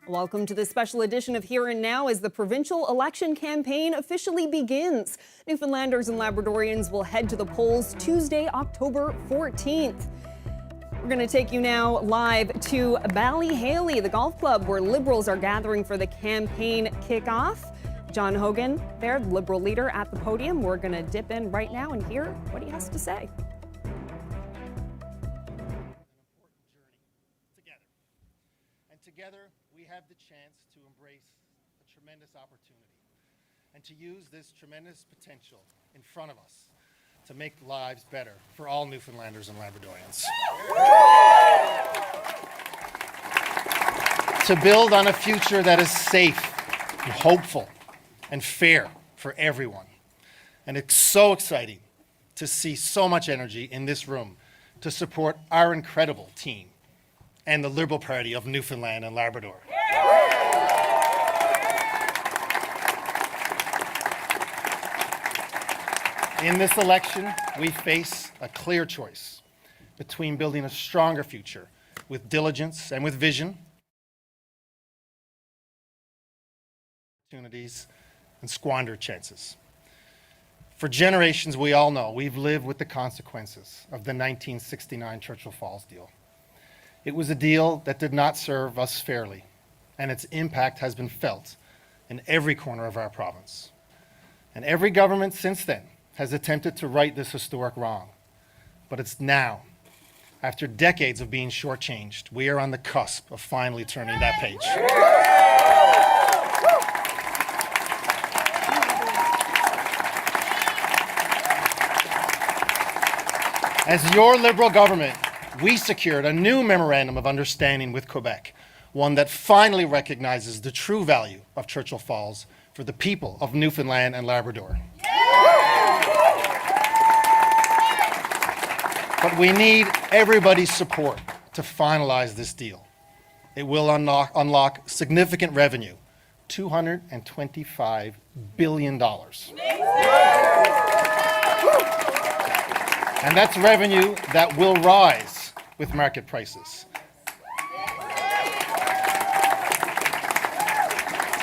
Welcome to this special edition of Here and Now as the provincial election campaign officially begins. Newfoundlanders and Labradorians will head to the polls Tuesday, October 14th. We're going to take you now live to Ballyhaley, the golf club where Liberals are gathering for the campaign kickoff. John Hogan there, the Liberal leader, at the podium. We're going to dip in right now and hear what he has to say. Together, we have the chance to embrace a tremendous opportunity and to use this tremendous potential in front of us to make lives better for all Newfoundlanders and Labradorians. To build on a future that is safe and hopeful and fair for everyone. And it's so exciting to see so much energy in this room to support our incredible team and the Liberal Party of Newfoundland and Labrador. In this election, we face a clear choice between building a stronger future with diligence and with vision, opportunities, and squandered chances. For generations, we all know we've lived with the consequences of the 1969 Churchill Falls deal. It was a deal that did not serve us fairly, and its impact has been felt in every corner of our province. And every government since then has attempted to right this historic wrong. But it's now, after decades of being shortchanged, we are on the cusp of finally turning that page. As your Liberal government, we secured a new memorandum of understanding with Quebec, one that finally recognizes the true value of Churchill Falls for the people of Newfoundland and Labrador. But we need everybody's support to finalize this deal. It will unlock significant revenue, $225 billion. And that's revenue that will rise with market prices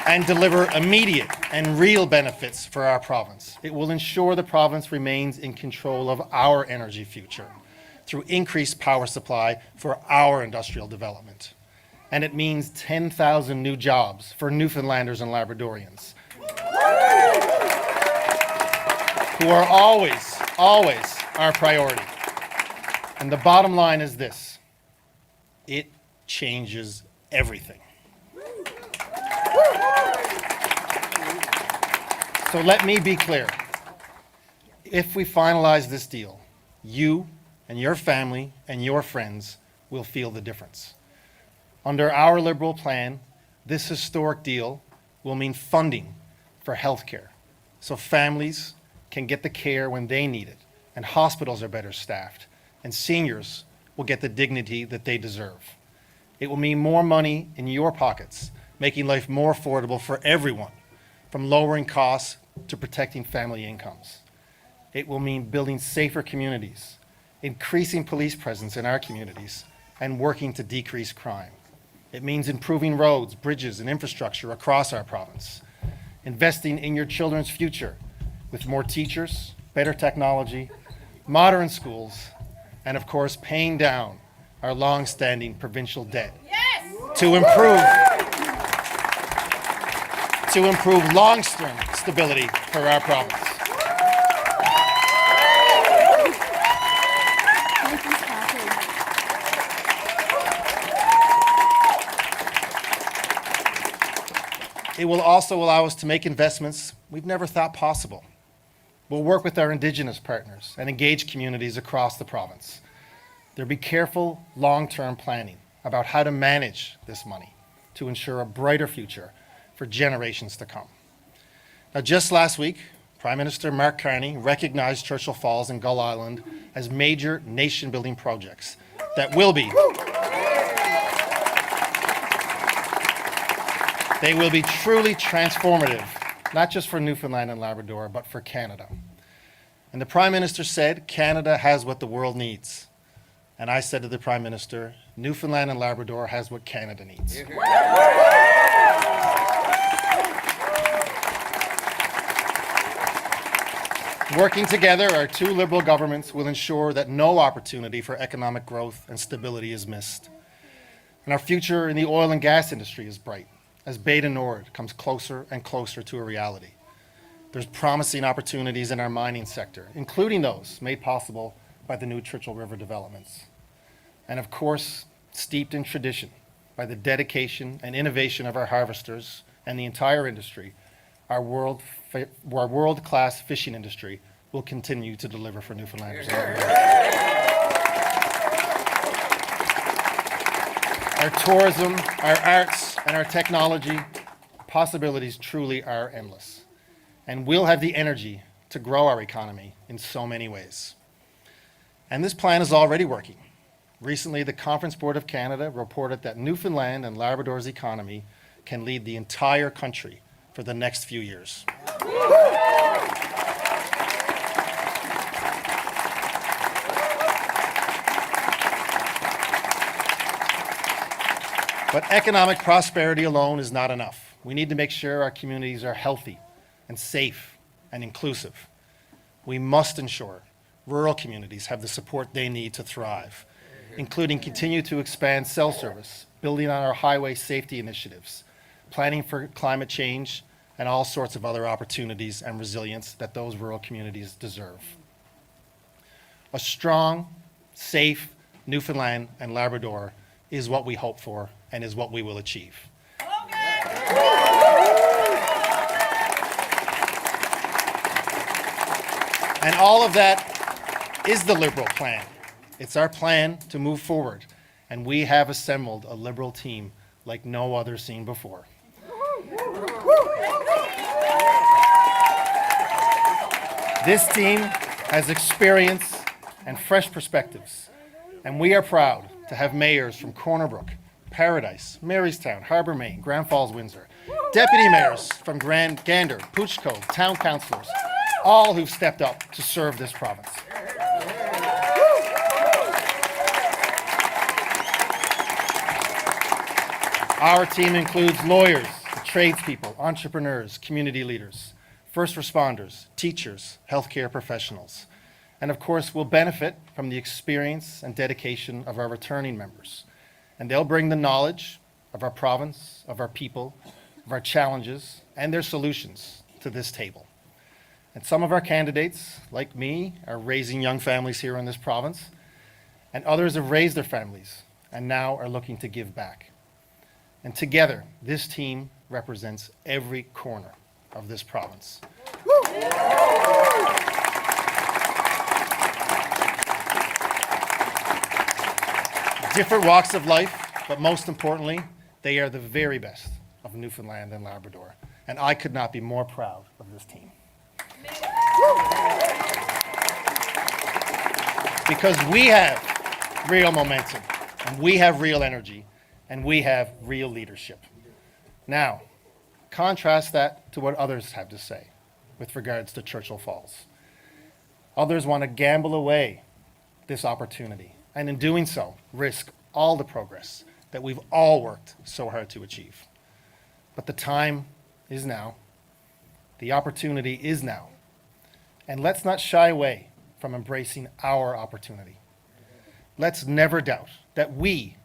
and deliver immediate and real benefits for our province. It will ensure the province remains in control of our energy future through increased power supply for our industrial development. And it means 10,000 new jobs for Newfoundlanders and Labradorians who are always our priority. And the bottom line is this: it changes everything. So let me be clear. If we finalize this deal, you and your family and your friends will feel the difference. Under our Liberal plan, this historic deal will mean funding for healthcare, so families can get the care when they need it, and hospitals are better staffed, and seniors will get the dignity that they deserve. It will mean more money in your pockets, making life more affordable for everyone, from lowering costs to protecting family incomes. It will mean building safer communities, increasing police presence in our communities, and working to decrease crime. It means improving roads, bridges, and infrastructure across our province, investing in your children's future with more teachers, better technology, modern schools, and of course, paying down our long-standing provincial debt to improve long-term stability for our province. It will also allow us to make investments we've never thought possible. We'll work with our Indigenous partners and engage communities across the province. There'll be careful, long-term planning about how to manage this money to ensure a brighter future for generations to come. Now, just last week, Prime Minister Mark Carney recognized Churchill Falls and Gull Island as major nation-building projects that will be truly transformative, not just for Newfoundland and Labrador, but for Canada. And the Prime Minister said, Canada has what the world needs. And I said to the Prime Minister, Newfoundland and Labrador has what Canada needs. Working together, our two Liberal governments will ensure that no opportunity for economic growth and stability is missed. And our future in the oil and gas industry is bright as Beta Nord comes closer and closer to a reality. There's promising opportunities in our mining sector, including those made possible by the new Churchill River developments. And of course, steeped in tradition by the dedication and innovation of our harvesters and the entire industry, our world-class fishing industry will continue to deliver for Newfoundlanders. Our tourism, our arts, and our technology possibilities truly are endless. And we'll have the energy to grow our economy in so many ways. And this plan is already working. Recently, the Conference Board of Canada reported that Newfoundland and Labrador's economy can lead the entire country for the next few years. But economic prosperity alone is not enough. We need to make sure our communities are healthy and safe and inclusive. We must ensure rural communities have the support they need to thrive, including continue to expand cell service, building on our highway safety initiatives, planning for climate change, and all sorts of other opportunities and resilience that those rural communities deserve. A strong, safe Newfoundland and Labrador is what we hope for and is what we will achieve. And all of that is the Liberal plan. It's our plan to move forward, and we have assembled a Liberal team like no other seen before. This team has experience and fresh perspectives, and we are proud to have mayors from Corner Brook, Paradise, Marystown, Harbour Main, Grand Falls, Windsor, deputy mayors from Gander, Pooch Cove, town councillors, all who've stepped up to serve this province. Our team includes lawyers, tradespeople, entrepreneurs, community leaders, first responders, teachers, healthcare professionals, and of course we'll benefit from the experience and dedication of our returning members. And they'll bring the knowledge of our province, of our people, of our challenges, and their solutions to this table. And some of our candidates, like me, are raising young families here in this province, and others have raised their families and now are looking to give back. And together, this team represents every corner of this province. Different walks of life, but most importantly, they are the very best of Newfoundland and Labrador. And I could not be more proud of this team. Because we have real momentum, and we have real energy, and we have real leadership. Now, contrast that to what others have to say with regards to Churchill Falls. Others want to gamble away this opportunity, and in doing so, risk all the progress that we've all worked so hard to achieve. But the time is now. The opportunity is now. And let's not shy away from embracing our opportunity. Let's never doubt that we,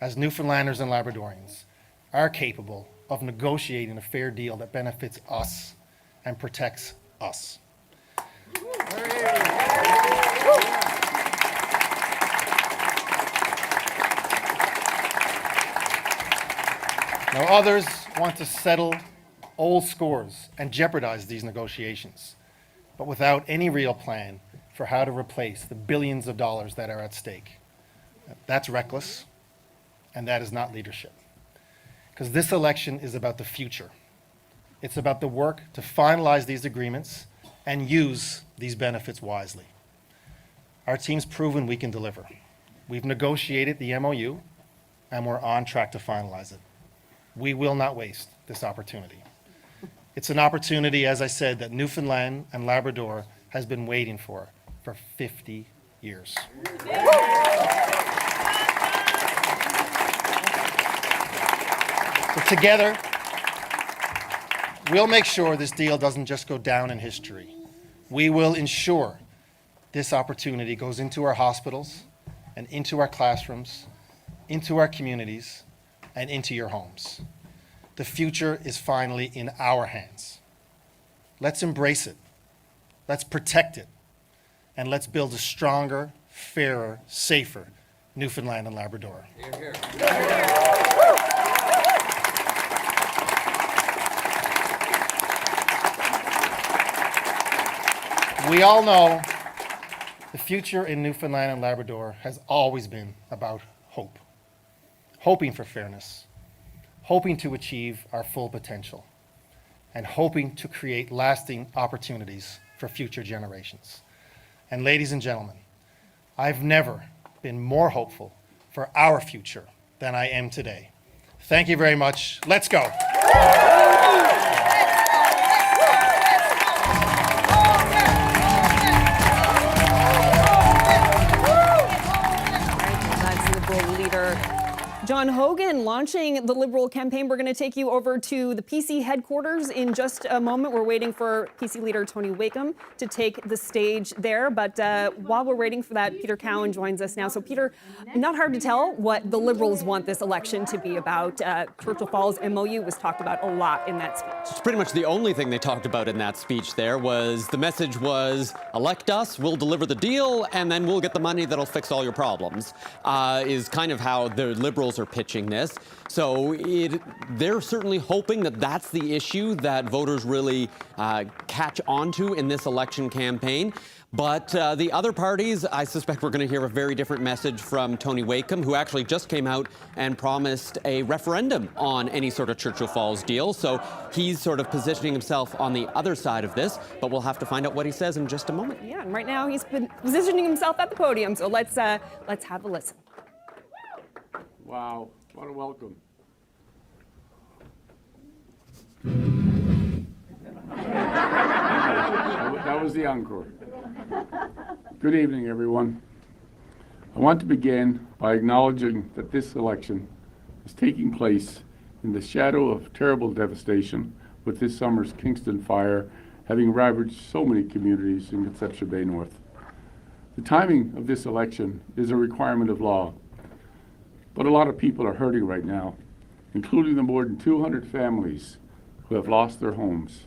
as Newfoundlanders and Labradorians, are capable of negotiating a fair deal that benefits us and protects us. Now, others want to settle old scores and jeopardize these negotiations, but without any real plan for how to replace the billions of dollars that are at stake. That's reckless, and that is not leadership. Because this election is about the future. It's about the work to finalize these agreements and use these benefits wisely. Our team's proven we can deliver. We've negotiated the MOU, and we're on track to finalize it. We will not waste this opportunity. It's an opportunity, as I said, that Newfoundland and Labrador has been waiting for 50 years. So together, we'll make sure this deal doesn't just go down in history. We will ensure this opportunity goes into our hospitals and into our classrooms, into our communities, and into your homes. The future is finally in our hands. Let's embrace it. Let's protect it. And let's build a stronger, fairer, safer Newfoundland and Labrador. Hear, hear. We all know the future in Newfoundland and Labrador has always been about hope. Hoping for fairness, hoping to achieve our full potential, and hoping to create lasting opportunities for future generations. And ladies and gentlemen, I've never been more hopeful for our future than I am today. Thank you very much. Let's go. John Hogan launching the Liberal campaign. We're going to take you over to the PC headquarters in just a moment. We're waiting for PC leader Tony Wakeham to take the stage there. But while we're waiting for that, Peter Cowan joins us now. So Peter, not hard to tell what the Liberals want this election to be about. Churchill Falls MOU was talked about a lot in that speech. Pretty much the only thing they talked about in that speech there was the message was, elect us, we'll deliver the deal, and then we'll get the money that'll fix all your problems, is kind of how the Liberals are pitching this. So they're certainly hoping that that's the issue that voters really catch onto in this election campaign. But the other parties, I suspect we're going to hear a very different message from Tony Wakeham, who actually just came out and promised a referendum on any sort of Churchill Falls deal. So he's sort of positioning himself on the other side of this, but we'll have to find out what he says in just a moment. Yeah, and right now he's been positioning himself at the podium. So let's have a listen. Wow, what a welcome. That was the encore. Good evening, everyone. I want to begin by acknowledging that this election is taking place in the shadow of terrible devastation, with this summer's Kingston fire having ravaged so many communities in Conception Bay North. The timing of this election is a requirement of law, but a lot of people are hurting right now, including the more than 200 families who have lost their homes.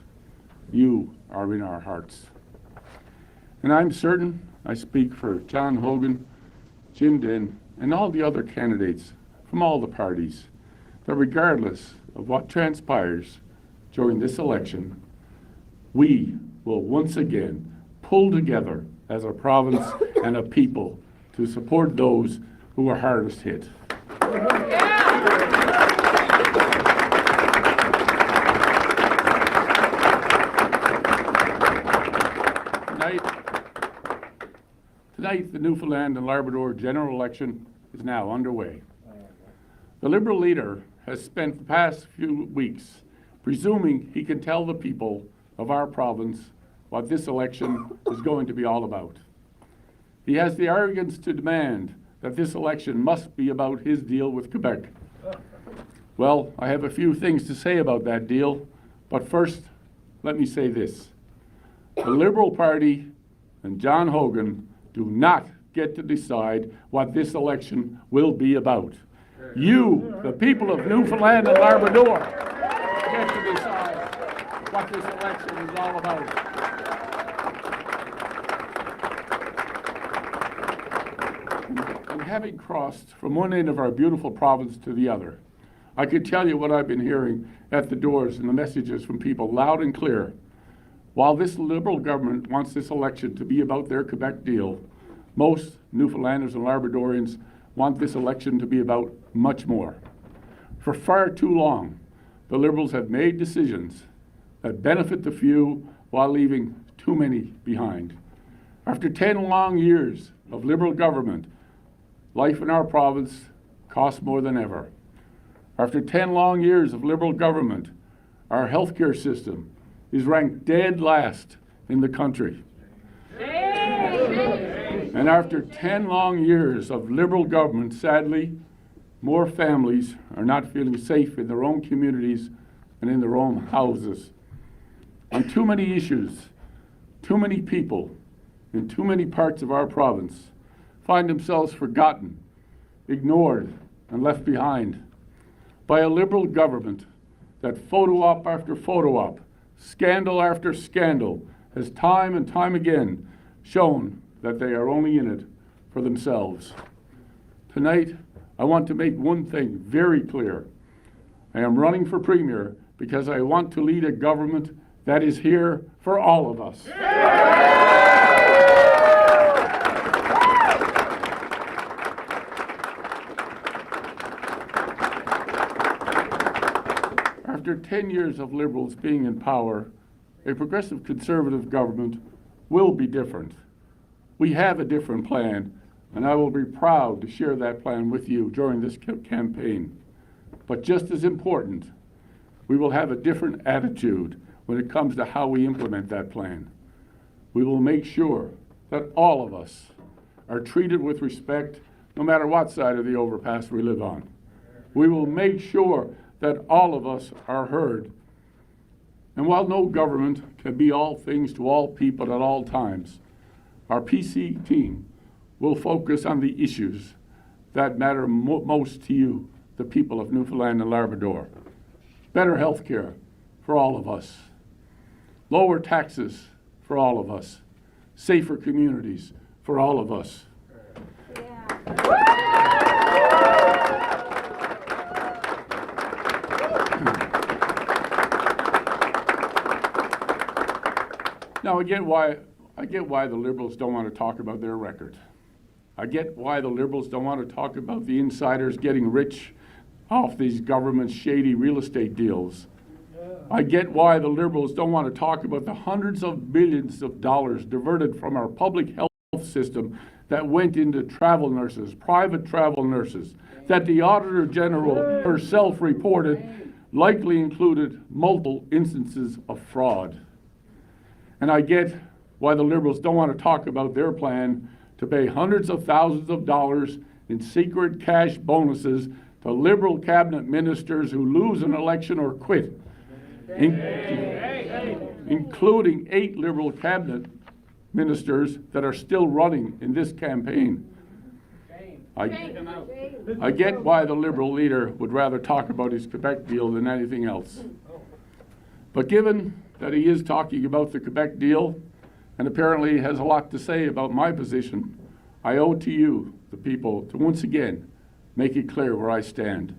You are in our hearts. And I'm certain I speak for John Hogan, Jim Dinn, and all the other candidates from all the parties, that regardless of what transpires during this election, we will once again pull together as a province and a people to support those who are hardest hit. Tonight, the Newfoundland and Labrador general election is now underway. The Liberal leader has spent the past few weeks presuming he can tell the people of our province what this election is going to be all about. He has the arrogance to demand that this election must be about his deal with Quebec. Well, I have a few things to say about that deal, but first, let me say this. The Liberal Party and John Hogan do not get to decide what this election will be about. You, the people of Newfoundland and Labrador, get to decide what this election is all about. And having crossed from one end of our beautiful province to the other, I can tell you what I've been hearing at the doors and the messages from people loud and clear. While this Liberal government wants this election to be about their Quebec deal, most Newfoundlanders and Labradorians want this election to be about much more. For far too long, the Liberals have made decisions that benefit the few while leaving too many behind. After 10 long years of Liberal government, life in our province costs more than ever. After 10 long years of Liberal government, our healthcare system is ranked dead last in the country. And after 10 long years of Liberal government, sadly, more families are not feeling safe in their own communities and in their own houses. On too many issues, too many people in too many parts of our province find themselves forgotten, ignored, and left behind by a Liberal government that photo op after photo op, scandal after scandal, has time and time again shown that they are only in it for themselves. Tonight, I want to make one thing very clear. I am running for Premier because I want to lead a government that is here for all of us. After 10 years of Liberals being in power, a progressive Conservative government will be different. We have a different plan, and I will be proud to share that plan with you during this campaign. But just as important, we will have a different attitude when it comes to how we implement that plan. We will make sure that all of us are treated with respect, no matter what side of the overpass we live on. We will make sure that all of us are heard. And while no government can be all things to all people at all times, our PC team will focus on the issues that matter most to you, the people of Newfoundland and Labrador. Better health care for all of us. Lower taxes for all of us. Safer communities for all of us. Now, I get why the Liberals don't want to talk about their record. I get why the Liberals don't want to talk about the insiders getting rich off these government shady real estate deals. I get why the Liberals don't want to talk about the hundreds of billions of dollars diverted from our public health system that went into travel nurses, private travel nurses, that the Auditor General herself reported likely included multiple instances of fraud. And I get why the Liberals don't want to talk about their plan to pay hundreds of thousands of dollars in secret cash bonuses to Liberal cabinet ministers who lose an election or quit, including 8 Liberal cabinet ministers that are still running in this campaign. I get why the Liberal leader would rather talk about his Quebec deal than anything else. But given that he is talking about the Quebec deal and apparently has a lot to say about my position, I owe to you, the people, to once again make it clear where I stand.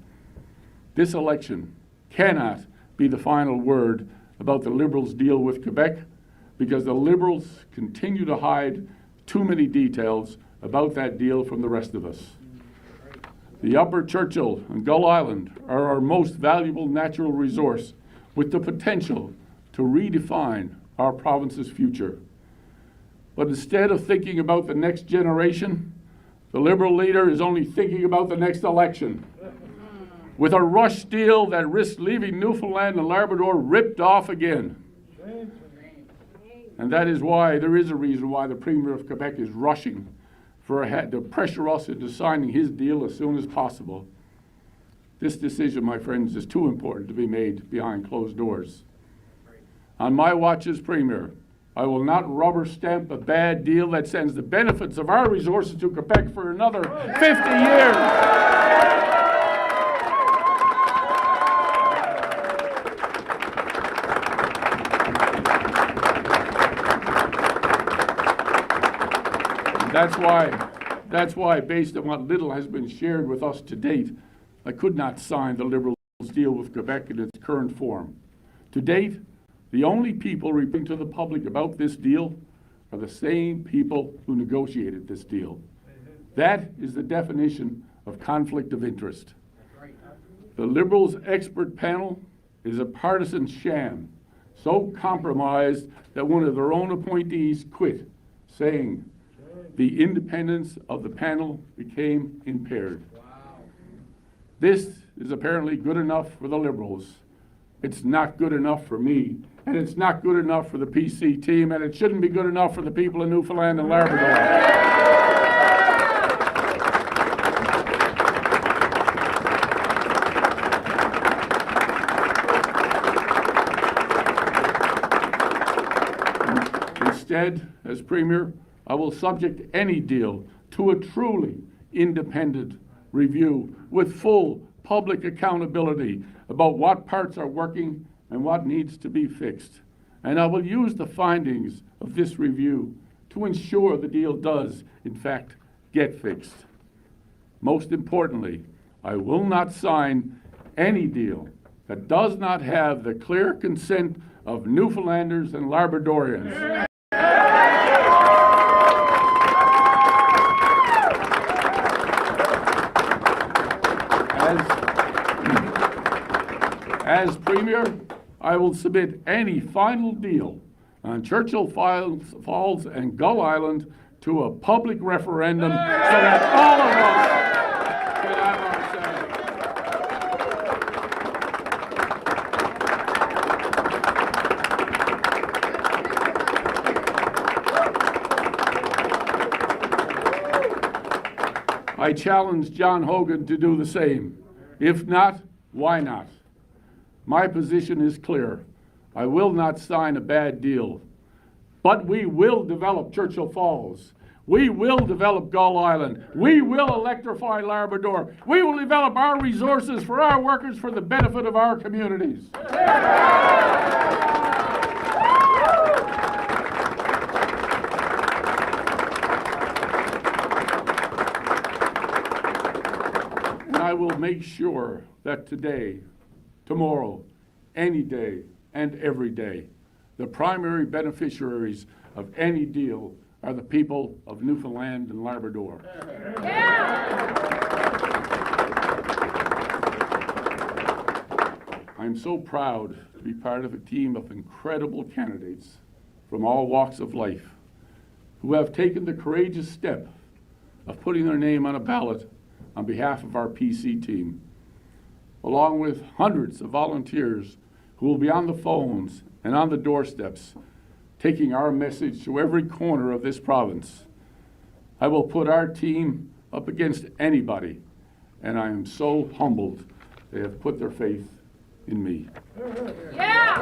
This election cannot be the final word about the Liberals' deal with Quebec because the Liberals continue to hide too many details about that deal from the rest of us. The Upper Churchill and Gull Island are our most valuable natural resource with the potential to redefine our province's future. But instead of thinking about the next generation, the Liberal leader is only thinking about the next election. With a rush deal that risks leaving Newfoundland and Labrador ripped off again. And that is why there is a reason why the Premier of Quebec is rushing to pressure us into signing his deal as soon as possible. This decision, my friends, is too important to be made behind closed doors. On my watch as Premier, I will not rubber stamp a bad deal that sends the benefits of our resources to Quebec for another 50 years. That's why, based on what little has been shared with us to date, I could not sign the Liberals' deal with Quebec in its current form. To date, the only people reporting to the public about this deal are the same people who negotiated this deal. That is the definition of conflict of interest. The Liberals' expert panel is a partisan sham, so compromised that one of their own appointees quit, saying the independence of the panel became impaired. This is apparently good enough for the Liberals. It's not good enough for me, and it's not good enough for the PC team, and it shouldn't be good enough for the people in Newfoundland and Labrador. Instead, as Premier, I will subject any deal to a truly independent review with full public accountability about what parts are working and what needs to be fixed. And I will use the findings of this review to ensure the deal does, in fact, get fixed. Most importantly, I will not sign any deal that does not have the clear consent of Newfoundlanders and Labradorians. As Premier, I will submit any final deal on Churchill Falls and Gull Island to a public referendum so that all of us can have our say. I challenge John Hogan to do the same. If not, why not? My position is clear. I will not sign a bad deal, but we will develop Churchill Falls. We will develop Gull Island. We will electrify Labrador. We will develop our resources for our workers for the benefit of our communities. And I will make sure that today, tomorrow, any day, and every day, the primary beneficiaries of any deal are the people of Newfoundland and Labrador. I'm so proud to be part of a team of incredible candidates from all walks of life who have taken the courageous step of putting their name on a ballot on behalf of our PC team, along with hundreds of volunteers who will be on the phones and on the doorsteps, taking our message to every corner of this province. I will put our team up against anybody, and I am so humbled they have put their faith in me. Yeah!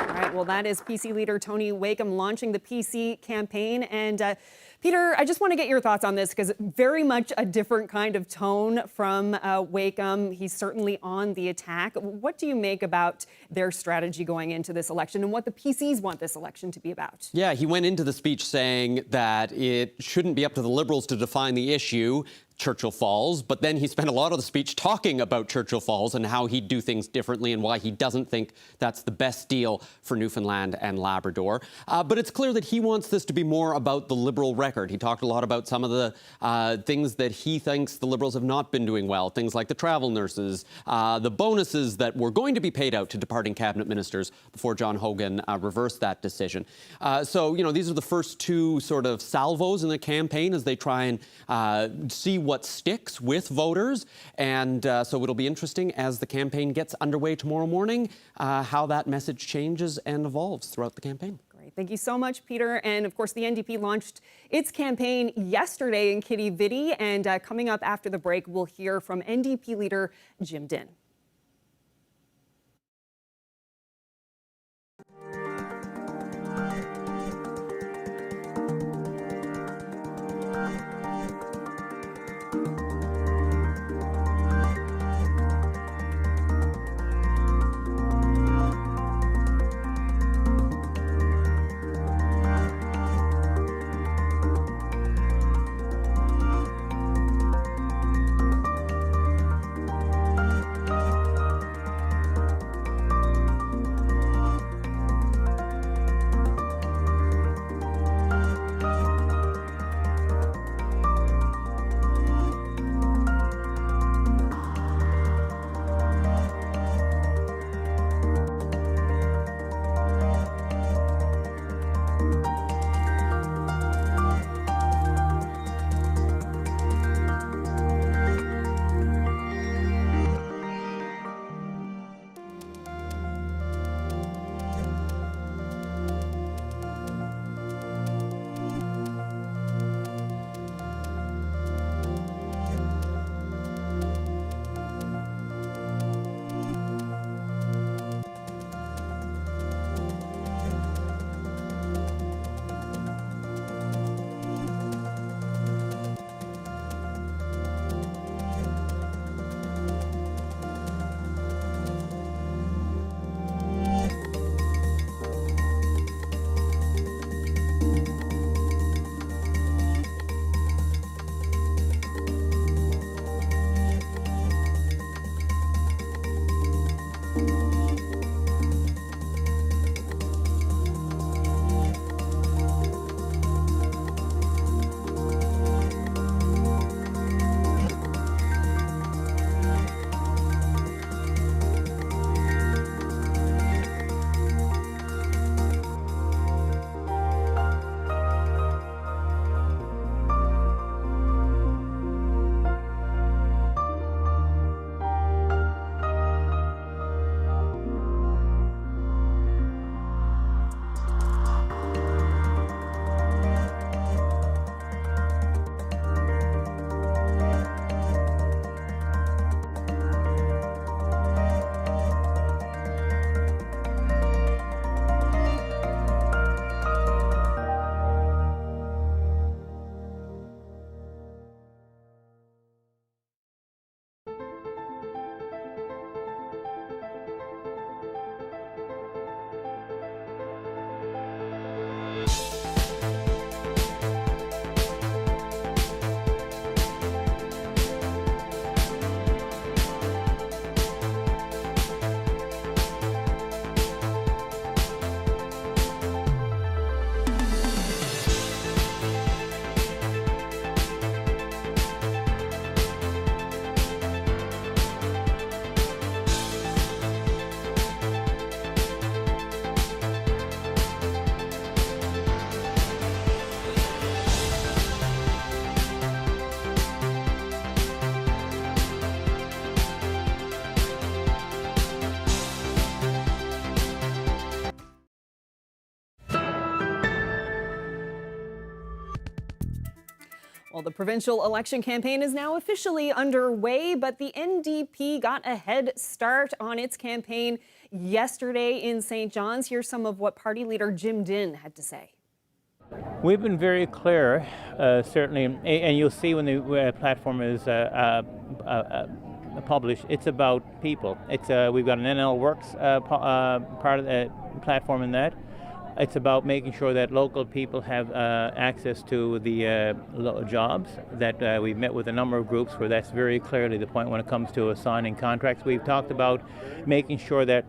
All right, well, that is PC leader Tony Wakeham launching the PC campaign. And Peter, I just want to get your thoughts on this because very much a different kind of tone from Wakeham. He's certainly on the attack. What do you make about their strategy going into this election and what the PCs want this election to be about? Yeah, he went into the speech saying that it shouldn't be up to the Liberals to define the issue, Churchill Falls, but then he spent a lot of the speech talking about Churchill Falls and how he'd do things differently and why he doesn't think that's the best deal for Newfoundland and Labrador. But it's clear that he wants this to be more about the Liberal record. He talked a lot about some of the things that he thinks the Liberals have not been doing well, things like the travel nurses, the bonuses that were going to be paid out to departing cabinet ministers before John Hogan reversed that decision. So, you know, these are the first two sort of salvos in the campaign as they try and see what sticks with voters. And so it'll be interesting as the campaign gets underway tomorrow morning, how that message changes and evolves throughout the campaign. Great. Thank you so much, Peter. And of course, the NDP launched its campaign yesterday in Kitty Vidi. And coming up after the break, we'll hear from NDP leader Jim Dinn. Well, the provincial election campaign is now officially underway, but the NDP got a head start on its campaign yesterday in St. John's. Here's some of what party leader Jim Dinh had to say. We've been very clear, certainly, and you'll see when the platform is published, it's about people. We've got an NL Works part of the platform in that. It's about making sure that local people have access to the jobs, that we've met with a number of groups where that's very clearly the point when it comes to assigning contracts. We've talked about making sure that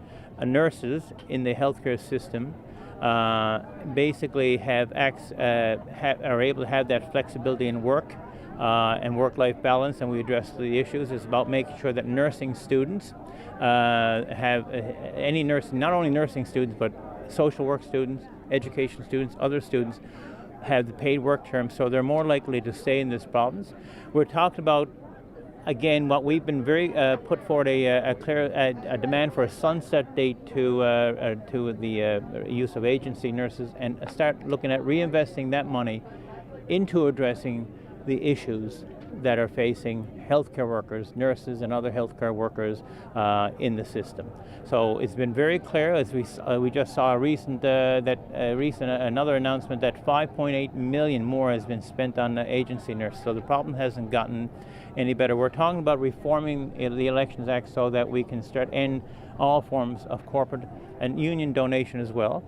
nurses in the healthcare system basically are able to have that flexibility in work and work-life balance, and we address the issues. It's about making sure that nursing students have any nursing, not only nursing students, but social work students, education students, other students have the paid work term, so they're more likely to stay in this province. We're talking about, again, what we've been very put forward a demand for a sunset date to the use of agency nurses, and start looking at reinvesting that money into addressing the issues that are facing healthcare workers, nurses, and other healthcare workers in the system. So it's been very clear, as we just saw another announcement that 5.8 million more has been spent on the agency nurses. So the problem hasn't gotten any better. We're talking about reforming the Elections Act so that we can start end all forms of corporate and union donation as well.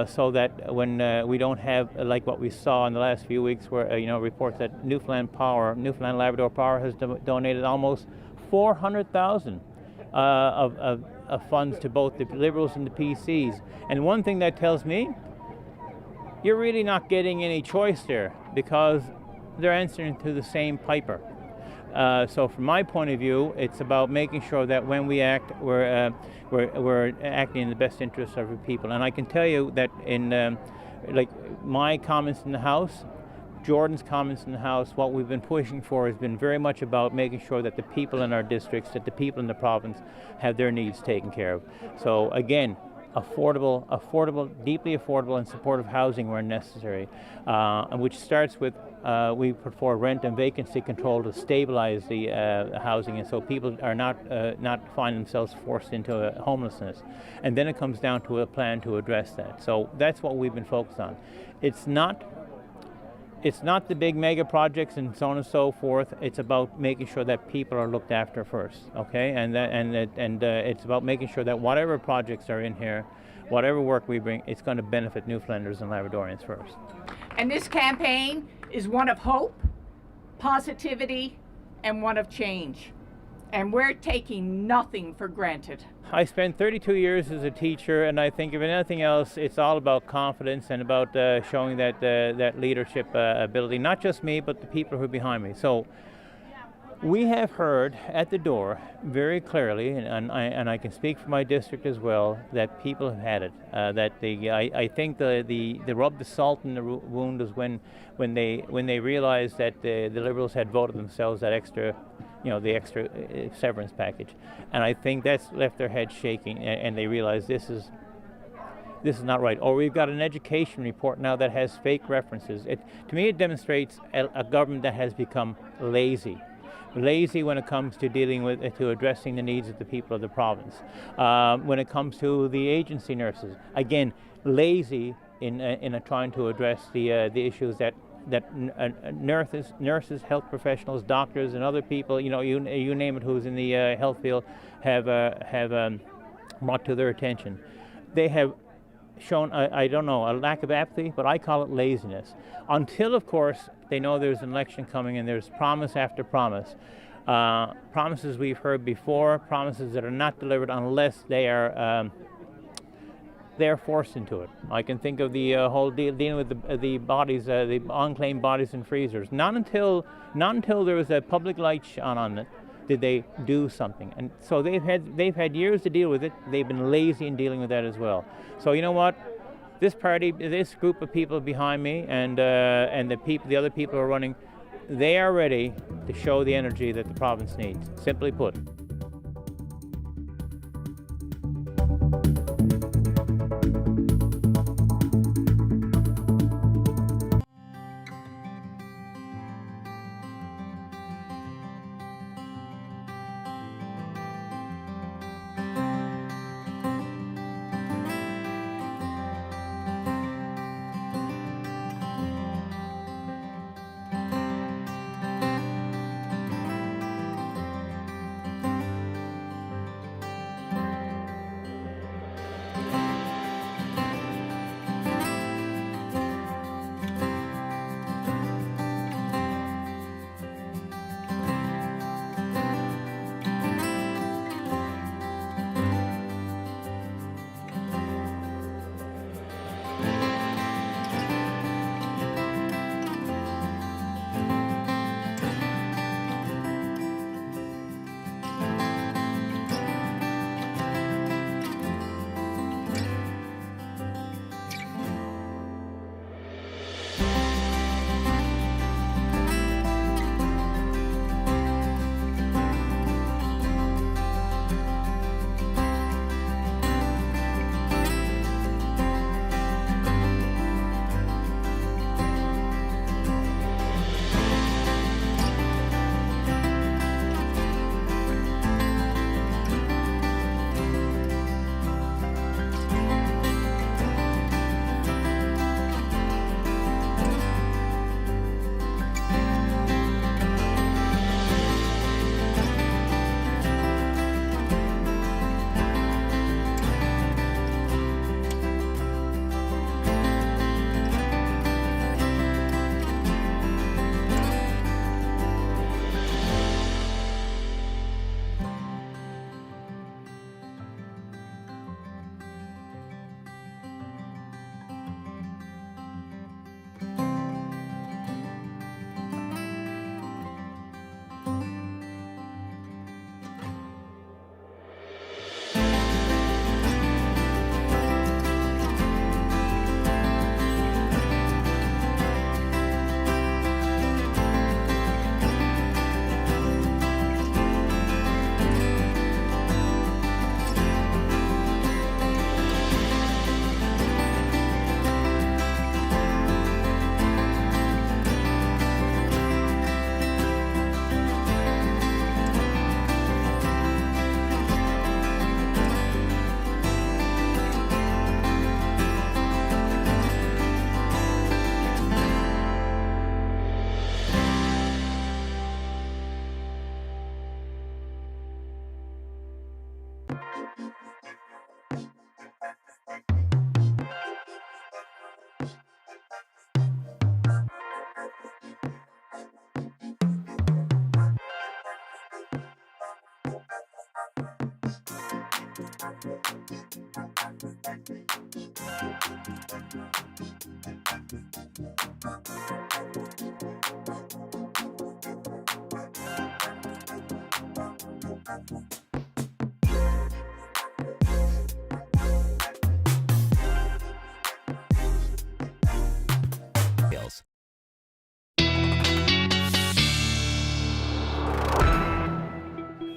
So that when we don't have like what we saw in the last few weeks, where reports that Newfoundland and Labrador Power has donated almost 400,000 of funds to both the Liberals and the PCs. And one thing that tells me, you're really not getting any choice there, because they're answering to the same piper. So from my point of view, it's about making sure that when we act, we're acting in the best interest of the people. And I can tell you that in like my comments in the House, Jordan's comments in the House, what we've been pushing for has been very much about making sure that the people in our districts, that the people in the province have their needs taken care of. So again, affordable, deeply affordable and supportive housing where necessary, and which starts with we put forward rent and vacancy control to stabilize the housing, and so people are not find themselves forced into homelessness. And then it comes down to a plan to address that. So that's what we've been focused on. It's not the big mega projects and so on and so forth. It's about making sure that people are looked after first, okay? And it's about making sure that whatever projects are in here, whatever work we bring, it's going to benefit Newfoundlanders and Labradorians first. And this campaign is one of hope, positivity, and one of change. And we're taking nothing for granted. I spent 32 years as a teacher, and I think if anything else, it's all about confidence and about showing that leadership ability, not just me, but the people who are behind me. So we have heard at the door very clearly, and I can speak for my district as well, that people have had it. I think the rub the salt in the wound is when they realized that the Liberals had voted themselves that extra, the extra severance package, and I think that's left their heads shaking, and they realize this is not right. Or we've got an education report now that has fake references. To me, it demonstrates a government that has become lazy when it comes to to addressing the needs of the people of the province. When it comes to the agency nurses, again, lazy in trying to address the issues that nurses, health professionals, doctors, and other people, you name it, who's in the health field, have brought to their attention. They have shown, I don't know, a lack of apathy, but I call it laziness. Until, of course, they know there's an election coming and there's promise after promise. Promises we've heard before, promises that are not delivered unless they are forced into it. I can think of the whole deal dealing with the bodies, the unclaimed bodies in freezers. Not until there was a public light shone on it did they do something. And so they've had years to deal with it. They've been lazy in dealing with that as well. So you know what? This party, this group of people behind me, and the other people who are running, they are ready to show the energy that the province needs. Simply put.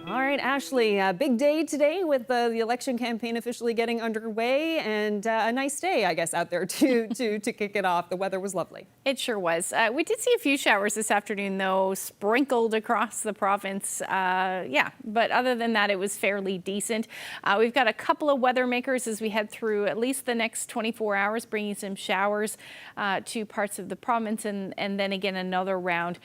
All right, Ashley, a big day today with the election campaign officially getting underway, and a nice day, I guess, out there to kick it off. The weather was lovely. It sure was. We did see a few showers this afternoon, though, sprinkled across the province. Yeah, but other than that, it was fairly decent. We've got a couple of weather makers as we head through at least the next 24 hours, bringing some showers to parts of the province, and then again another round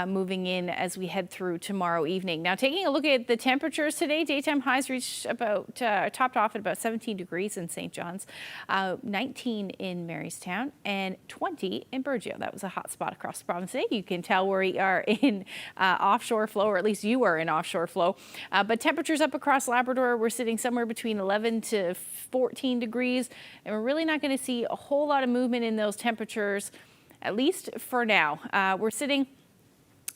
moving in as we head through tomorrow evening. Now, taking a look at the temperatures today, daytime highs reached about, topped off at about 17 degrees in St. John's, 19 in Marystown, and 20 in Burgeo. That was a hot spot across the province today. You can tell we are in offshore flow, or at least you are in offshore flow. But temperatures up across Labrador, we're sitting somewhere between 11 to 14 degrees, and we're really not going to see a whole lot of movement in those temperatures, at least for now. We're sitting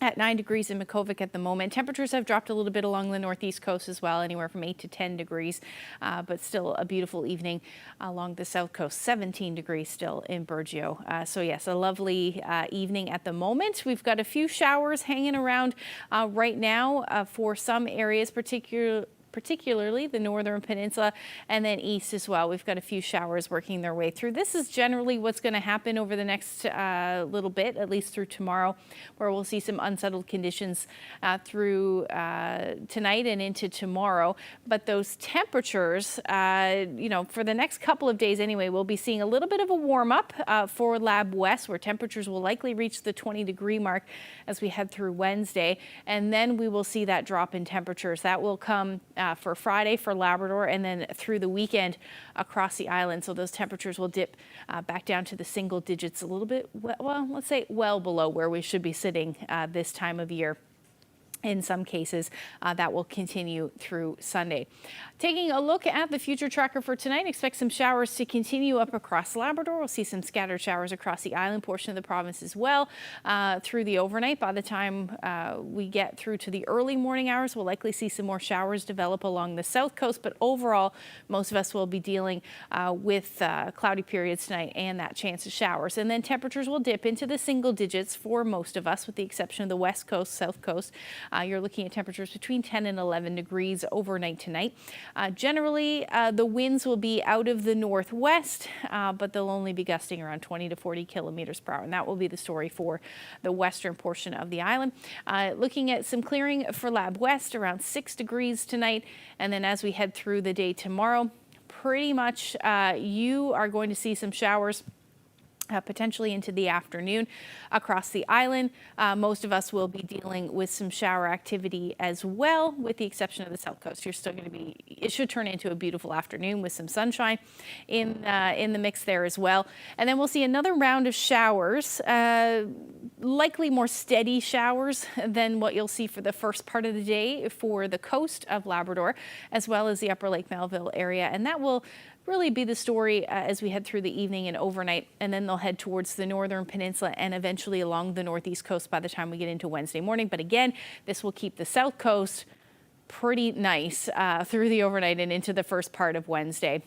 at 9 degrees in Makkovik at the moment. Temperatures have dropped a little bit along the northeast coast as well, anywhere from 8 to 10 degrees, but still a beautiful evening along the south coast. 17 degrees still in Burgeo. So yes, a lovely evening at the moment. We've got a few showers hanging around right now for some areas, particularly the northern peninsula, and then east as well. We've got a few showers working their way through. This is generally what's going to happen over the next little bit, at least through tomorrow, where we'll see some unsettled conditions through tonight and into tomorrow. But those temperatures, you know, for the next couple of days anyway, we'll be seeing a little bit of a warm up for Lab West, where temperatures will likely reach the 20-degree mark as we head through Wednesday. And then we will see that drop in temperatures. That will come for Friday for Labrador, and then through the weekend across the island. So those temperatures will dip back down to the single digits a little bit, well, let's say well below where we should be sitting this time of year. In some cases, that will continue through Sunday. Taking a look at the future tracker for tonight, expect some showers to continue up across Labrador. We'll see some scattered showers across the island portion of the province as well through the overnight. By the time we get through to the early morning hours, we'll likely see some more showers develop along the south coast. But overall, most of us will be dealing with cloudy periods tonight and that chance of showers. And then temperatures will dip into the single digits for most of us, with the exception of the west coast, south coast. You're looking at temperatures between 10 and 11 degrees overnight tonight. Generally, the winds will be out of the northwest, but they'll only be gusting around 20 to 40 kilometers per hour. And that will be the story for the western portion of the island. Looking at some clearing for Lab West, around 6 degrees tonight. And then as we head through the day tomorrow, pretty much you are going to see some showers potentially into the afternoon across the island. Most of us will be dealing with some shower activity as well, with the exception of the south coast. You're still going to be, it should turn into a beautiful afternoon with some sunshine in the mix there as well. And then we'll see another round of showers, likely more steady showers than what you'll see for the first part of the day for the coast of Labrador, as well as the upper Lake Melville area. And that will really be the story as we head through the evening and overnight, and then they'll head towards the northern peninsula and eventually along the northeast coast by the time we get into Wednesday morning. But again, this will keep the south coast pretty nice through the overnight and into the first part of Wednesday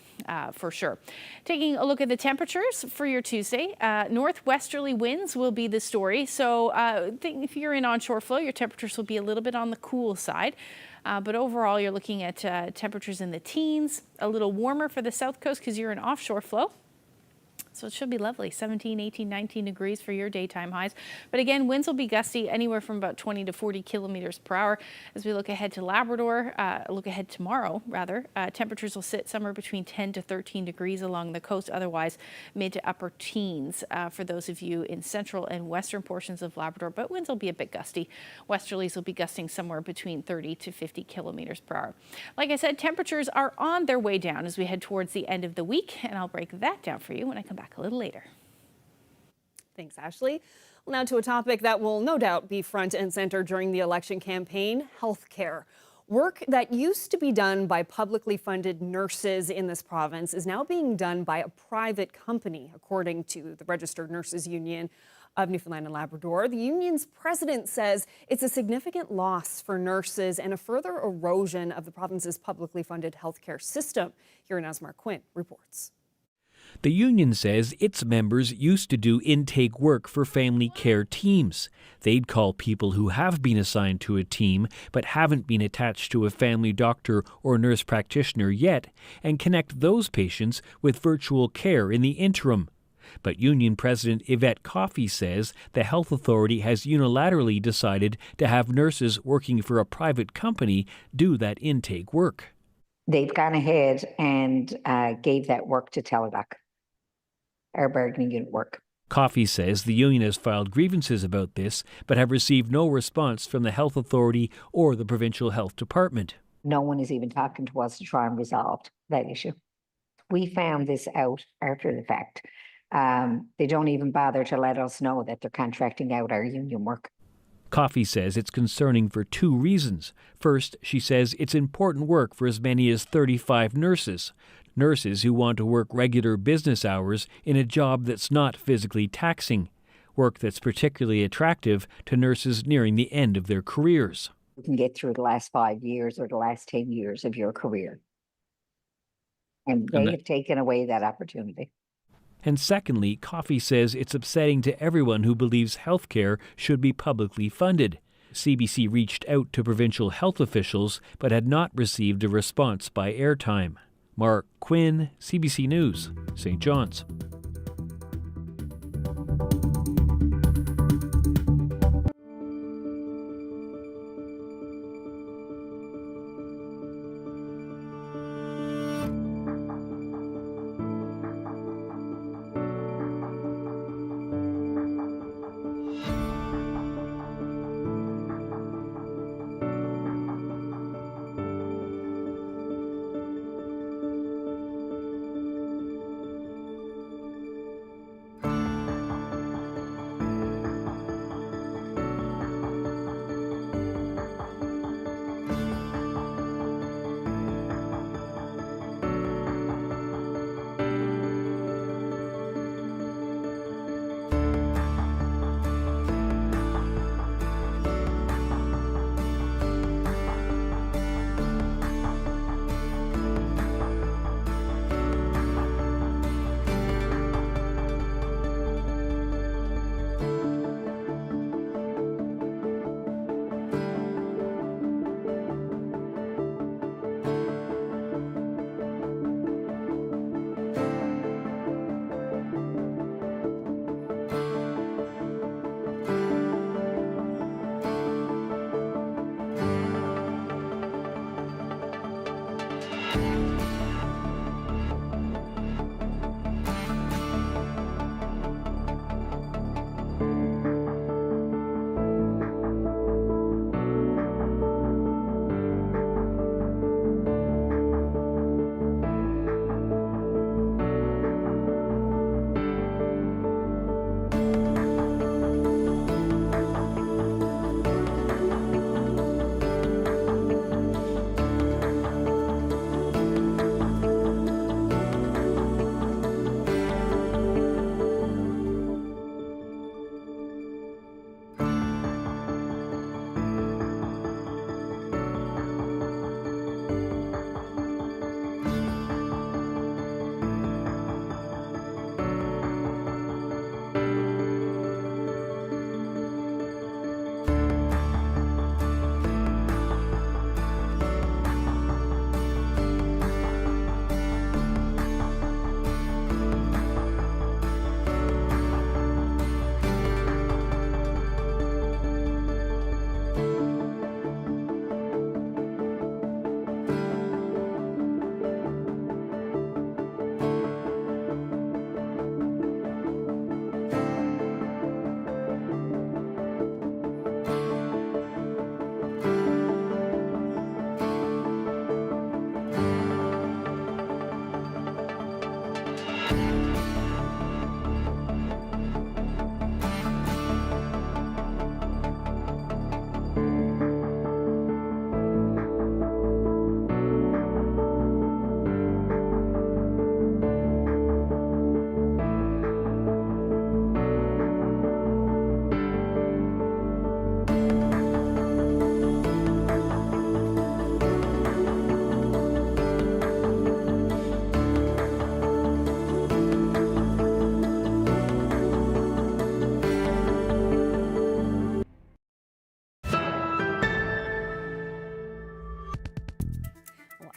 for sure. Taking a look at the temperatures for your Tuesday, northwesterly winds will be the story. So if you're in onshore flow, your temperatures will be a little bit on the cool side. But overall, you're looking at temperatures in the teens, a little warmer for the south coast because you're in offshore flow. So it should be lovely, 17, 18, 19 degrees for your daytime highs. But again, winds will be gusty anywhere from about 20 to 40 kilometers per hour. As we look ahead to Labrador, look ahead tomorrow, rather, temperatures will sit somewhere between 10 to 13 degrees along the coast, otherwise mid to upper teens for those of you in central and western portions of Labrador. But winds will be a bit gusty. Westerlies will be gusting somewhere between 30 to 50 kilometers per hour. Like I said, temperatures are on their way down as we head towards the end of the week, and I'll break that down for you when I come back a little later. Thanks, Ashley. Well, now to a topic that will no doubt be front and center during the election campaign, healthcare. Work that used to be done by publicly funded nurses in this province is now being done by a private company, according to the Registered Nurses Union of Newfoundland and Labrador. The union's president says it's a significant loss for nurses and a further erosion of the province's publicly funded healthcare system. Here in Asmar Quinn reports. The union says its members used to do intake work for family care teams. They'd call people who have been assigned to a team but haven't been attached to a family doctor or nurse practitioner yet and connect those patients with virtual care in the interim. But Union President Yvette Coffey says the health authority has unilaterally decided to have nurses working for a private company do that intake work. They've gone ahead and gave that work to Teladoc, our bargaining unit work. Coffey says the union has filed grievances about this, but have received no response from the health authority or the provincial health department. No one is even talking to us to try and resolve that issue. We found this out after the fact. They don't even bother to let us know that they're contracting out our union work. Coffey says it's concerning for two reasons. First, she says it's important work for as many as 35 nurses. Nurses who want to work regular business hours in a job that's not physically taxing. Work that's particularly attractive to nurses nearing the end of their careers. You can get through the last 5 years or the last 10 years of your career. And they have taken away that opportunity. And secondly, Coffey says it's upsetting to everyone who believes healthcare should be publicly funded. CBC reached out to provincial health officials but had not received a response by airtime. Mark Quinn, CBC News, St. John's.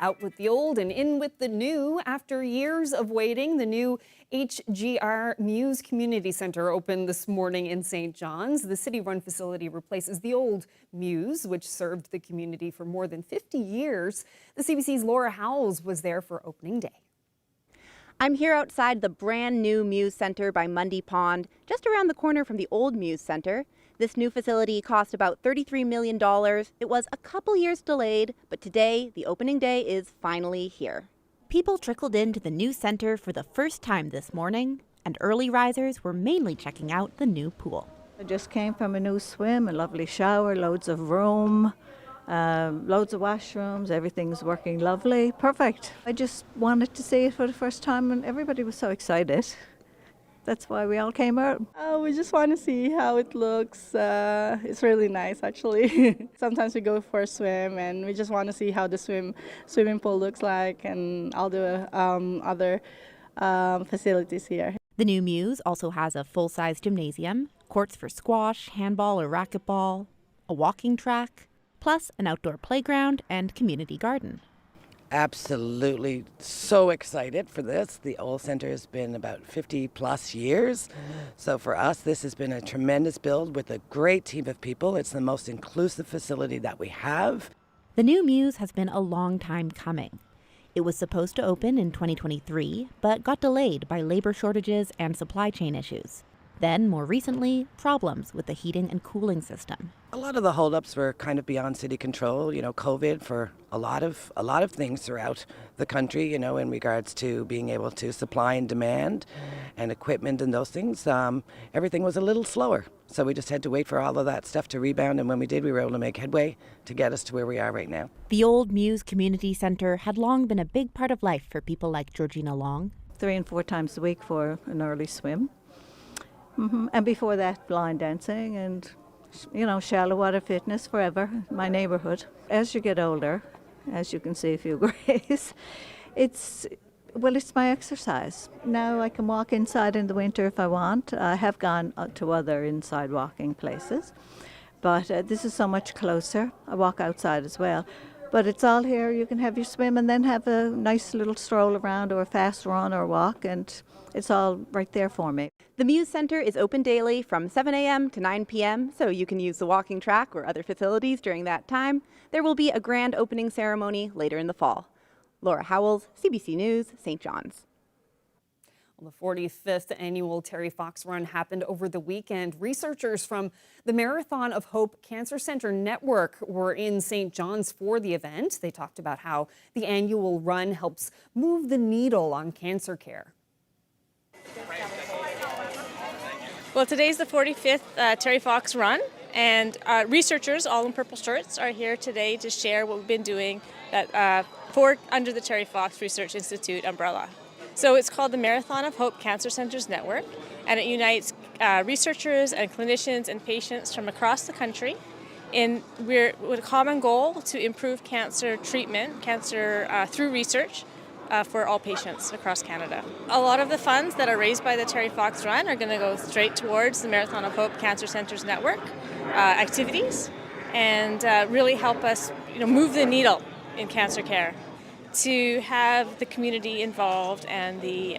out with the old and in with the new. After years of waiting, the new HGR Muse Community Centre opened this morning in St. John's. The city-run facility replaces the old Muse, which served the community for more than 50 years. The CBC's Laura Howells was there for opening day. I'm here outside the brand new Muse Centre by Mundy Pond, just around the corner from the old Muse Centre. This new facility cost about $33 million. It was a couple years delayed, but today, the opening day is finally here. People trickled into the new centre for the first time this morning, and early risers were mainly checking out the new pool. I just came from a new swim, a lovely shower, loads of room. Loads of washrooms, everything's working lovely, perfect. I just wanted to see it for the first time and everybody was so excited. That's why we all came out. We just want to see how it looks. It's really nice actually. Sometimes we go for a swim and we just want to see how the swimming pool looks like and all the other facilities here. The new Muse also has a full-size gymnasium, courts for squash, handball or racquetball, a walking track, plus an outdoor playground and community garden. Absolutely so excited for this. The old centre has been about 50 plus years. So for us, this has been a tremendous build with a great team of people. It's the most inclusive facility that we have. The new Muse has been a long time coming. It was supposed to open in 2023, but got delayed by labor shortages and supply chain issues. Then, more recently, problems with the heating and cooling system. A lot of the holdups were kind of beyond city control. COVID for a lot of things throughout the country, in regards to being able to supply and demand and equipment and those things. Everything was a little slower. So we just had to wait for all of that stuff to rebound. And when we did, we were able to make headway to get us to where we are right now. The old Muse Community Centre had long been a big part of life for people like Georgina Long. 3 and 4 times a week for an early swim. And before that, line dancing and, shallow water fitness forever, my neighborhood. As you get older, as you can see if you graze, it's my exercise. Now I can walk inside in the winter if I want. I have gone to other inside walking places, but this is so much closer. I walk outside as well. But it's all here. You can have your swim and then have a nice little stroll around or a fast run or walk, and it's all right there for me. The Muse Centre is open daily from 7 a.m. to 9 p.m., so you can use the walking track or other facilities during that time. There will be a grand opening ceremony later in the fall. Laura Howells, CBC News, St. John's. The 45th annual Terry Fox Run happened over the weekend. Researchers from the Marathon of Hope Cancer Center Network were in St. John's for the event. They talked about how the annual run helps move the needle on cancer care. Well, today's the 45th Terry Fox Run, and researchers, all in purple shirts, are here today to share what we've been doing under the Terry Fox Research Institute umbrella. So it's called the Marathon of Hope Cancer Centers Network, and it unites researchers and clinicians and patients from across the country with a common goal to improve cancer treatment, through research for all patients across Canada. A lot of the funds that are raised by the Terry Fox Run are going to go straight towards the Marathon of Hope Cancer Centers Network activities and really help us move the needle in cancer care. To have the community involved and the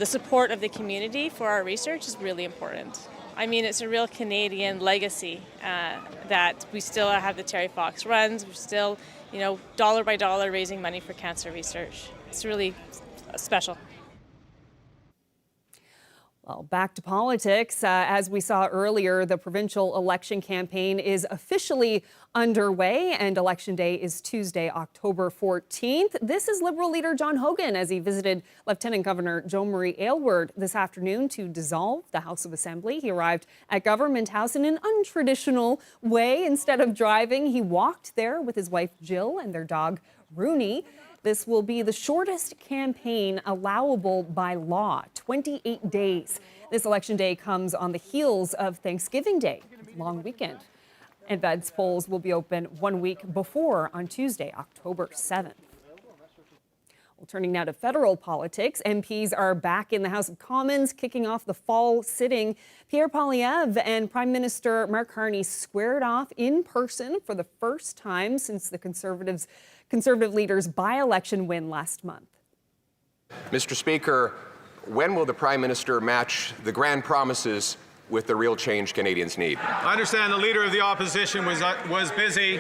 support of the community for our research is really important. I mean, it's a real Canadian legacy that we still have the Terry Fox Runs. We're still, dollar by dollar raising money for cancer research. It's really special. Well, back to politics. As we saw earlier, the provincial election campaign is officially underway, and Election Day is Tuesday, October 14th. This is Liberal leader John Hogan as he visited Lieutenant Governor Jo Marie Aylward this afternoon to dissolve the House of Assembly. He arrived at Government House in an untraditional way. Instead of driving, he walked there with his wife Jill and their dog Rooney. This will be the shortest campaign allowable by law, 28 days. This election day comes on the heels of Thanksgiving Day, long weekend. And Ved's polls will be open 1 week before on Tuesday, October 7th. Well, turning now to federal politics, MPs are back in the House of Commons, kicking off the fall sitting. Pierre Poilievre and Prime Minister Mark Carney squared off in person for the first time since the Conservative leader's by-election win last month. Mr. Speaker, when will the Prime Minister match the grand promises with the real change Canadians need? I understand the Leader of the Opposition was busy.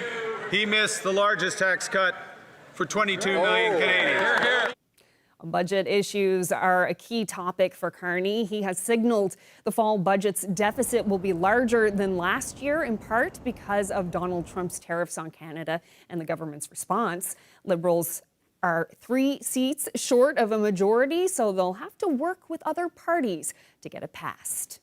He missed the largest tax cut for 22 million Canadians. Budget issues are a key topic for Carney. He has signaled the fall budget's deficit will be larger than last year, in part because of Donald Trump's tariffs on Canada and the government's response. Liberals are 3 seats short of a majority, so they'll have to work with other parties to get it passed.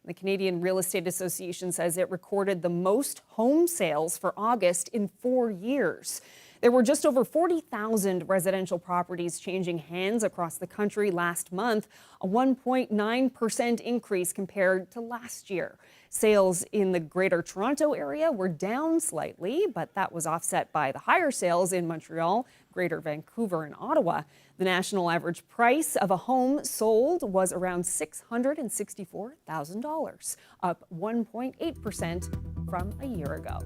The Canadian Real Estate Association says it recorded the most home sales for August in 4 years. There were just over 40,000 residential properties changing hands across the country last month, a 1.9% increase compared to last year. Sales in the Greater Toronto area were down slightly, but that was offset by the higher sales in Montreal, Greater Vancouver, and Ottawa. The national average price of a home sold was around $664,000, up 1.8% from a year ago.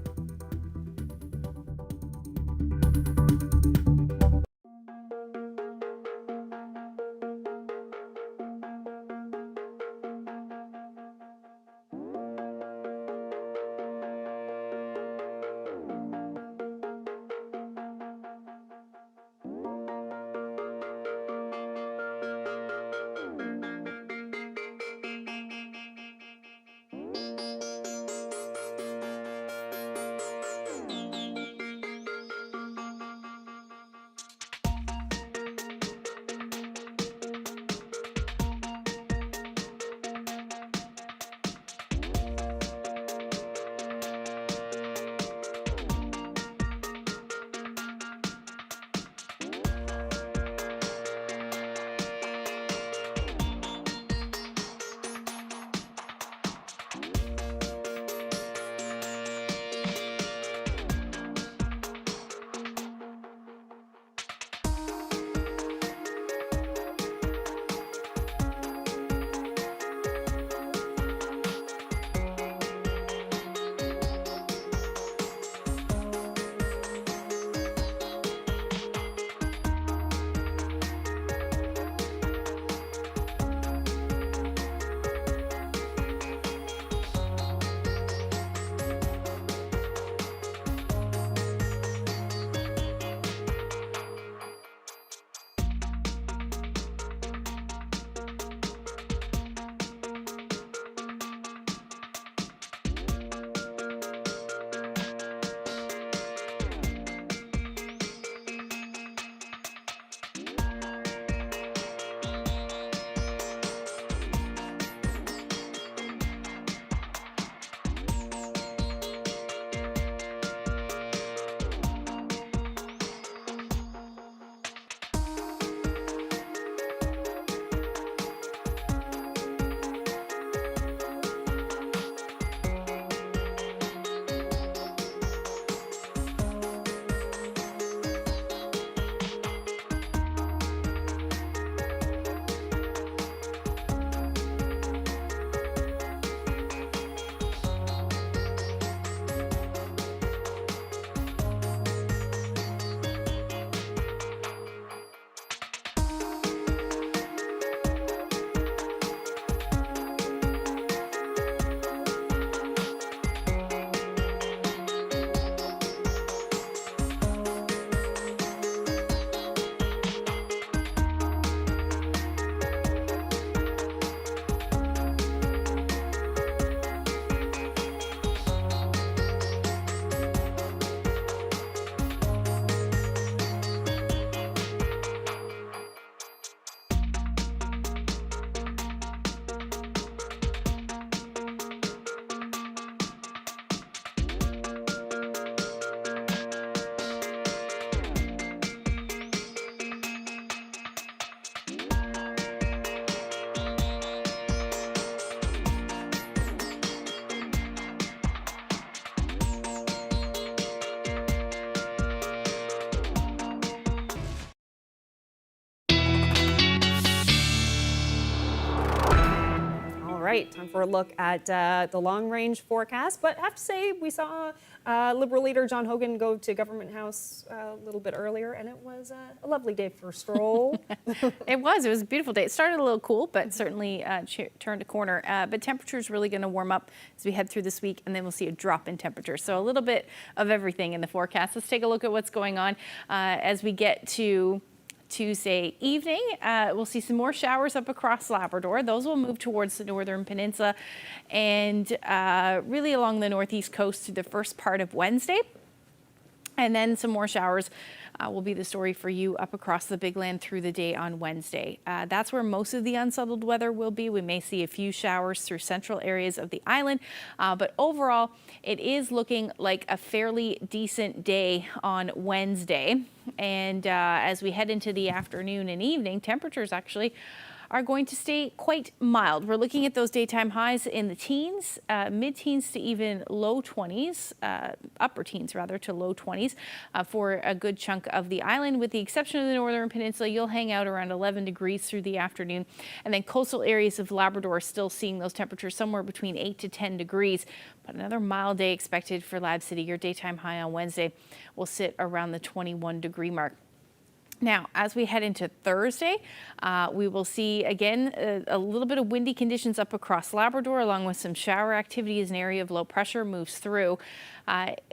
right, time for a look at the long-range forecast. But I have to say, we saw Liberal leader John Hogan go to Government House a little bit earlier, and it was a lovely day for a stroll. It was a beautiful day. It started a little cool, but certainly turned a corner. But temperature's really going to warm up as we head through this week, and then we'll see a drop in temperature. So a little bit of everything in the forecast. Let's take a look at what's going on as we get to Tuesday evening. We'll see some more showers up across Labrador. Those will move towards the northern peninsula and really along the northeast coast through the first part of Wednesday. And then some more showers will be the story for you up across the Big Land through the day on Wednesday. That's where most of the unsettled weather will be. We may see a few showers through central areas of the island, but overall, it is looking like a fairly decent day on Wednesday. And as we head into the afternoon and evening, temperatures actually are going to stay quite mild. We're looking at those daytime highs in the teens, mid-teens to even low 20s, upper teens rather to low 20s for a good chunk of the island. With the exception of the northern peninsula, you'll hang out around 11 degrees through the afternoon. And then coastal areas of Labrador are still seeing those temperatures somewhere between 8 to 10 degrees. But another mild day expected for Lab City. Your daytime high on Wednesday will sit around the 21-degree mark. Now, as we head into Thursday, we will see, again, a little bit of windy conditions up across Labrador, along with some shower activity as an area of low pressure moves through.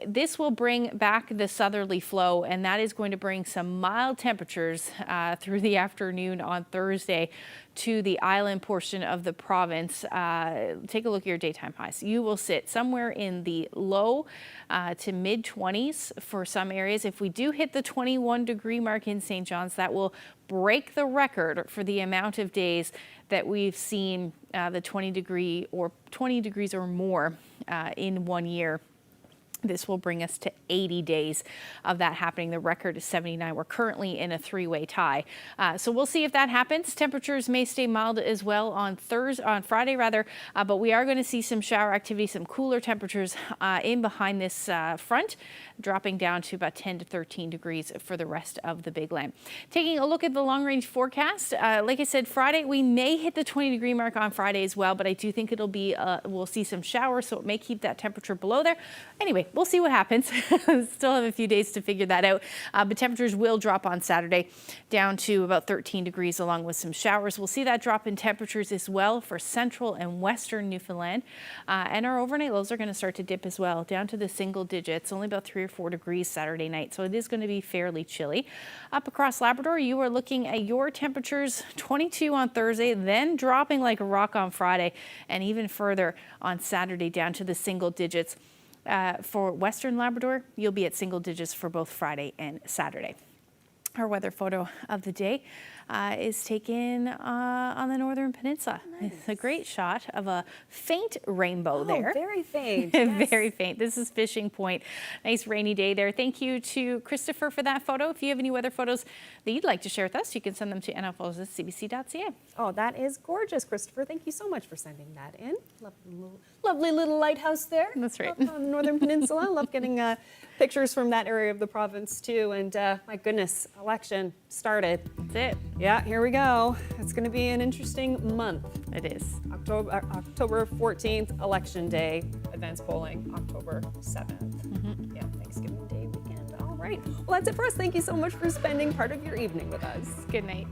This will bring back the southerly flow, and that is going to bring some mild temperatures through the afternoon on Thursday to the island portion of the province. Take a look at your daytime highs. You will sit somewhere in the low to mid 20s for some areas. If we do hit the 21-degree mark in St. John's, that will break the record for the amount of days that we've seen the 20 degrees or more in 1 year. This will bring us to 80 days of that happening. The record is 79. We're currently in a three-way tie. So we'll see if that happens. Temperatures may stay mild as well on Friday, but we are going to see some shower activity, some cooler temperatures in behind this front, dropping down to about 10 to 13 degrees for the rest of the Big Land. Taking a look at the long-range forecast, like I said, Friday, we may hit the 20-degree mark on Friday as well, but I do think it'll be, we'll see some showers, so it may keep that temperature below there. Anyway, we'll see what happens. Still have a few days to figure that out, but temperatures will drop on Saturday down to about 13 degrees along with some showers. We'll see that drop in temperatures as well for central and western Newfoundland, and our overnight lows are going to start to dip as well, down to the single digits, only about 3 or 4 degrees Saturday night, so it is going to be fairly chilly. Up across Labrador, you are looking at your temperatures 22 on Thursday, then dropping like a rock on Friday, and even further on Saturday down to the single digits. For Western Labrador, you'll be at single digits for both Friday and Saturday. Our weather photo of the day is taken on the northern peninsula. Nice. It's a great shot of a faint rainbow there. Very faint. Yes. Very faint. This is Fishing Point. Nice rainy day there. Thank you to Christopher for that photo. If you have any weather photos that you'd like to share with us, you can send them to nlphotos@cbc.ca. Oh, that is gorgeous, Christopher. Thank you so much for sending that in. Lovely little lighthouse there. That's right. Up on the northern peninsula. Love getting pictures from that area of the province too. And my goodness, election started. That's it. Yeah, here we go. It's going to be an interesting month. It is. October 14th, Election Day, advanced polling, October 7th. Yeah, Thanksgiving Day weekend. All right. Well, that's it for us. Thank you so much for spending part of your evening with us. Good night.